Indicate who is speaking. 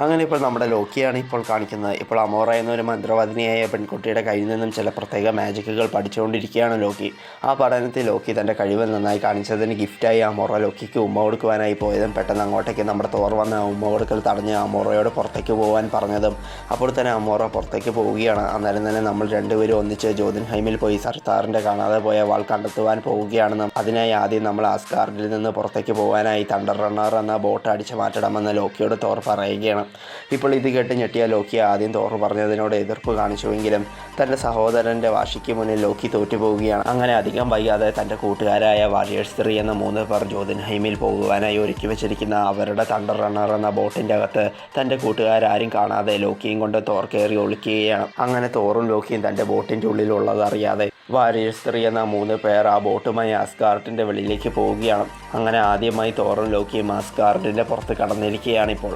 Speaker 1: അങ്ങനെ ഇപ്പോൾ നമ്മുടെ ലോക്കിയാണ് ഇപ്പോൾ കാണിക്കുന്നത്. ഇപ്പോൾ അമോറ എന്നൊരു മന്ത്രവാദിനിയായ പെൺകുട്ടിയുടെ കയ്യിൽ നിന്നും ചില പ്രത്യേക മാജിക്കുകൾ പഠിച്ചുകൊണ്ടിരിക്കുകയാണ് ലോക്കി. ആ പഠനത്തിൽ ലോക്കി തൻ്റെ കഴിവ് നന്നായി കാണിച്ചതിന് ഗിഫ്റ്റായി അമോറ ലോക്കിക്ക് ഉമ്മ കൊടുക്കുവാനായി പോയതും പെട്ടെന്ന് അങ്ങോട്ടേക്ക് നമ്മുടെ തോർ വന്ന് ഉമ്മ കൊടുക്കൽ തടഞ്ഞ് അമോറയോട് പുറത്തേക്ക് പോകാൻ പറഞ്ഞതും അപ്പോൾ തന്നെ അമോറ പുറത്തേക്ക് പോവുകയാണ്. അന്നേരം തന്നെ നമ്മൾ രണ്ടുപേരും ഒന്നിച്ച് ജോതുൻഹൈമിൽ പോയി സർത്താറിൻ്റെ കാണാതെ പോയ വാൾ കണ്ടെത്തുവാൻ പോവുകയാണ്. അതിനായി ആദ്യം നമ്മൾ ആസ്ഗാർഡിൽ നിന്ന് പുറത്തേക്ക് പോകാനായി തണ്ടർ റണ്ണർ എന്ന ബോട്ട് അടിച്ചു മാറ്റണമെന്ന് ലോക്കിയോട് തോർ പറയുകയാണ്. ഇപ്പോൾ ഇത് കേട്ട് ഞെട്ടിയ ലോക്കി ആദ്യം തോർ പറഞ്ഞതിനോട് എതിർപ്പ് കാണിച്ചുവെങ്കിലും തൻ്റെ സഹോദരൻ്റെ വാശിക്ക് മുന്നിൽ ലോക്കി തോറ്റുപോവുകയാണ്. അങ്ങനെ അധികം വൈകാതെ തൻ്റെ കൂട്ടുകാരായ വാരിയേഴ്സ് 3 എന്ന 3 പേർ ജോതുൻഹൈമിൽ പോകുവാനായി ഒരുക്കി വെച്ചിരിക്കുന്ന അവരുടെ തണ്ടർ റണ്ണർ എന്ന ബോട്ടിൻ്റെ അകത്ത് തൻ്റെ കൂട്ടുകാരും കാണാതെ ലോക്കിയും കൊണ്ട് തോർ കയറി ഒളിക്കുകയാണ്. അങ്ങനെ തോറും ലോക്കിയും തൻ്റെ ബോട്ടിൻ്റെ ഉള്ളിലുള്ളത് അറിയാതെ വാരിയേഴ്സ് 3 എന്ന 3 പേർ ആ ബോട്ടുമായി ആസ്ഗാർഡിൻ്റെ വെളിയിലേക്ക് പോവുകയാണ്. അങ്ങനെ ആദ്യമായി തോറും ലോക്കിയും ആസ്ഗാർഡിൻ്റെ പുറത്ത് കടന്നിരിക്കുകയാണിപ്പോൾ.